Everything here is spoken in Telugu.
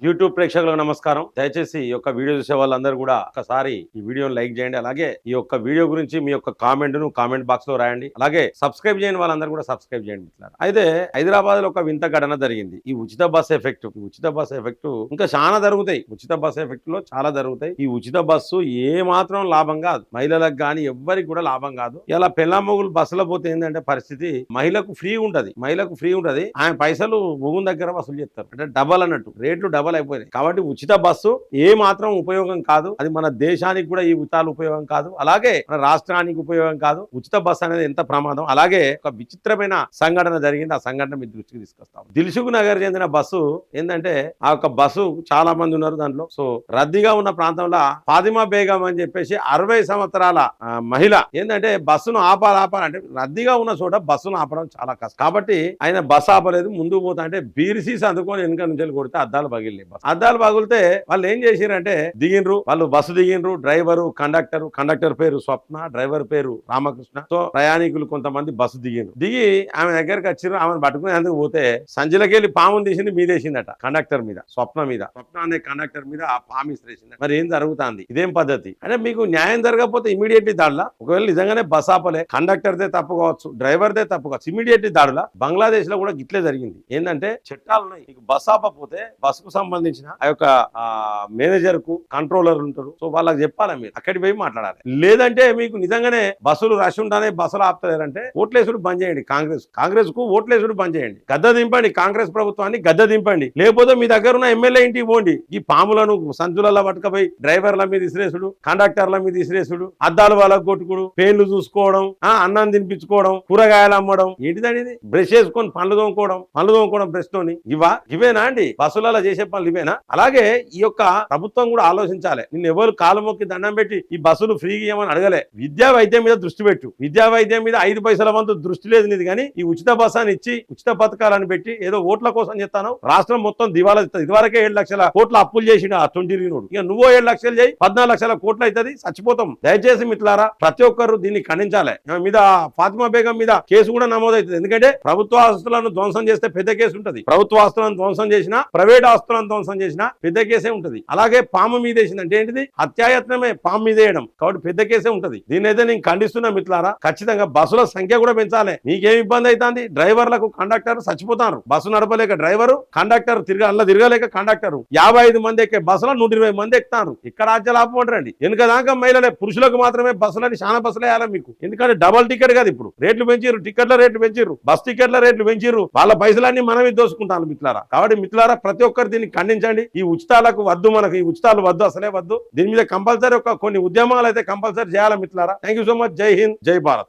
యూట్యూబ్ ప్రేక్షకులకు నమస్కారం. దయచేసి ఈ యొక్క వీడియో చూసే వాళ్ళందరూ కూడా ఒకసారి ఈ వీడియోని లైక్ చేయండి. అలాగే ఈ యొక్క వీడియో గురించి మీ యొక్క కామెంట్ బాక్స్ లో రాయండి. అలాగే సబ్స్క్రైబ్ చేయని వాళ్ళందరూ కూడా సబ్స్క్రైబ్ చేయండి. అయితే హైదరాబాద్ లో ఒక వింత ఘటన జరిగింది. ఈ ఉచిత బస్ ఎఫెక్ట్ ఇంకా చాలా జరుగుతాయి. ఉచిత బస్ ఎఫెక్ట్ లో చాలా జరుగుతాయి. ఈ ఉచిత బస్సు ఏ మాత్రం లాభం కాదు, మహిళలకు కానీ ఎవ్వరికి కూడా లాభం కాదు. ఇలా పెళ్ళామొగులు బస్సులో పోతే ఏంటంటే పరిస్థితి మహిళకు ఫ్రీ ఉంటది. ఆయన పైసలు మొగుని దగ్గర వసూలు చేస్తారు. అంటే డబల్ అన్నట్టు, రేట్లు డబల్ అయిపోయినాయి. కాబట్టి ఉచిత బస్సు ఏ మాత్రం ఉపయోగం కాదు. అది మన దేశానికి కూడా ఈ ఉచితాలు ఉపయోగం కాదు, అలాగే మన రాష్ట్రానికి ఉపయోగం కాదు. ఉచిత బస్సు అనేది ఎంత ప్రమాదం. అలాగే ఒక విచిత్రమైన సంఘటన జరిగింది. ఆ సంఘటన మీ దృష్టికి తీసుకొస్తాం. దిల్సుఖ్ నగర్ చెందిన బస్సు ఏంటంటే, ఆ యొక్క బస్సు చాలా మంది ఉన్నారు దాంట్లో. సో రద్దీగా ఉన్న ప్రాంతంలో ఫాతిమా బేగం అని చెప్పేసి 60 సంవత్సరాల మహిళ ఏంటంటే బస్సును ఆపాలంటే రద్దీగా ఉన్న చోట బస్సును ఆపడం చాలా కష్టం. కాబట్టి ఆయన బస్సు ఆపలేదు. ముందుకు పోతా అంటే బీర్సీస్ అందుకొని వెనుక నుంచి కొడితే అద్దాలు పగిలినాయి. అద్దాలు పగిలితే వాళ్ళు ఏం చేసిరంటే వాళ్ళు బస్సు దిగిండ్రు. డ్రైవరు, కండక్టర్ పేరు స్వప్న, డ్రైవర్ పేరు రామకృష్ణ. సో ప్రయాణికులు కొంతమంది బస్సు దిగి ఆమె దగ్గరికి వచ్చారు. ఆమెను పట్టుకుని అందుకు పోతే సంచిలకెళ్ళి పాముని తీసింది మీదేసిందట కండక్టర్ మీద, స్వప్న అనే కండక్టర్ మీద ఆ పాము ఇసిరేసింది. మరి ఏం జరుగుతుంది? ఇదేం పద్ధతి? అంటే మీకు న్యాయం జరగకపోతే ఇమీడియట్లీ దాడులా, ఒకవేళ నిజంగానే బస్ ఆపలే, కండక్టర్దే తప్పు కావచ్చు, డ్రైవర్దే తప్పు కావచ్చు, ఇమీడియట్లీ దాడులా. బంగ్లాదేశ్ లో కూడా గిట్లే జరిగింది. ఏంటంటే చట్టాలు ఉన్నాయి. మీకు బస్ ఆపపోతే బస్సుకు సంబంధించిన ఆ యొక్క మేనేజర్ కు కంట్రోలర్ ఉంటారు. సో వాళ్ళకి చెప్పాలి, మీరు అక్కడికి పోయి మాట్లాడాలి. లేదంటే మీకు నిజంగానే బస్సులు రష్ ఉంటానే బస్సులు ఆపుతలేరంటే ఓట్లేసుడు బంద్ చేయండి. కాంగ్రెస్ కు ఓట్లేసుడు బంద్ చేయండి. గద్ద దింపండి, కాంగ్రెస్ ప్రభుత్వాన్ని గద్ద దింపండి. లేకపోతే మీ దగ్గర ఉన్న ఎమ్మెల్యే ఇంటికి పోండి. ఈ పాములను సంచులలో పట్టుకపోయి డ్రైవర్ల మీద ఇసిరేసుడు, కండక్టర్ల మీద ఇసిరేసుడు, అద్దాలు వాళ్ళకు కొట్టుకుడు, పేర్లు చూసుకోవడం, అన్నం తినిపించుకోవడం, కూరగాయలు అమ్మడం, ఏంటిదని బ్రష్ చేసుకొని పనులు తోముకోవడం బ్రష్ తోని. ఇవేనా అండి బస్సులలో చేసే పనులు? ఇవేనా? అలాగే ఈ యొక్క ప్రభుత్వం కూడా ఆలోచించాలి. నిన్ను ఎవరు కాలు మొక్కి దండం పెట్టి ఈ బస్సులు ఫ్రీగా ఇవ్వమని అడగలే. విద్యా వైద్యం మీద దృష్టి పెట్టు. విద్యా వైద్యం మీద 5 పైసల వంతు దృష్టి లేదు నీది. కానీ ఈ ఉచిత బస్సాన్ని ఇచ్చి ఉచిత పథకాలను పెట్టి ఏదో ఓట్ల కోసం చెప్తాను. రాష్ట్రం మొత్తం దివాలా ఇస్తుంది. ఇదివరకే 7 లక్షల కోట్ల అప్పులు చేసిన ఆ తొండిరిగినోడు. ఇక నువ్వో 7 లక్షలు చేయి, 14 లక్షల కోట్లు అవుతుంది, చచ్చిపోతాం. దయచేసి మిత్రులారా, ప్రతి ఒక్కరు దీన్ని ఖండించాలి. మీద ఫాతిమా బేగం మీద కేసు కూడా నమోదవుతుంది. ఎందుకంటే ప్రభుత్వ ఆస్తులను ధ్వంసం చేస్తే పెద్ద కేసు ఉంటుంది. ప్రభుత్వ ఆస్తులను ధ్వంసం చేసినా, ప్రైవేట్ ఆస్తులను ధ్వంసం చేసినా పెద్ద కేసే ఉంటుంది. అలాగే పాము మీద వేసిందంటే ఏంటిది? హత్యాయత్నమే పాము మీద వేయడం. కాబట్టి పెద్ద కేసే ఉంటుంది. దీని అయితే నేను ఖండిస్తున్నా మిత్రులారా. ఖచ్చితంగా బస్సుల సంఖ్య కూడా పెంచాలి. మీకేం ఇబ్బంది అవుతుంది? డ్రైవర్లకు కండక్టర్ చచ్చిపోతారు. బస్సు నడపలేక డ్రైవరు, కండక్టర్ తిరగలేక కండక్టర్. 55 మంది ఎక్కే బస్సులో 120 మంది ఎక్కుతారు. ఇక్కడ రాజ్యాలాపమంటారండి. వెనుక దాకా మహిళలే, పురుషులకు మాత్రమే బస్సులని చాలా బస్సులు వేయాలి మీకు. ఎందుకంటే డబల్ టికెట్ కాదు, ఇప్పుడు రేట్లు పెంచారు, టికెట్ల రేట్లు పెంచారు, బస్ టికెట్ల రేట్లు పెంచారు. వాళ్ళ పైసలన్నీ మనమే దోసుకుంటాను మిత్రులారా. కాబట్టి మిత్రులారా, ప్రతి ఒక్కరు దీన్ని ఖండించండి. ఈ ఉచితాలకు వద్దు, మనకు ఈ ఉచితాలు వద్దు, అసలే వద్దు. దీని మీద కంపల్సరీ కొన్ని ఉద్యమాలు అయితే కంపల్సరీ చేయాలి మిత్రులారా. Thank you so much. జై హింద్, జై భారత్.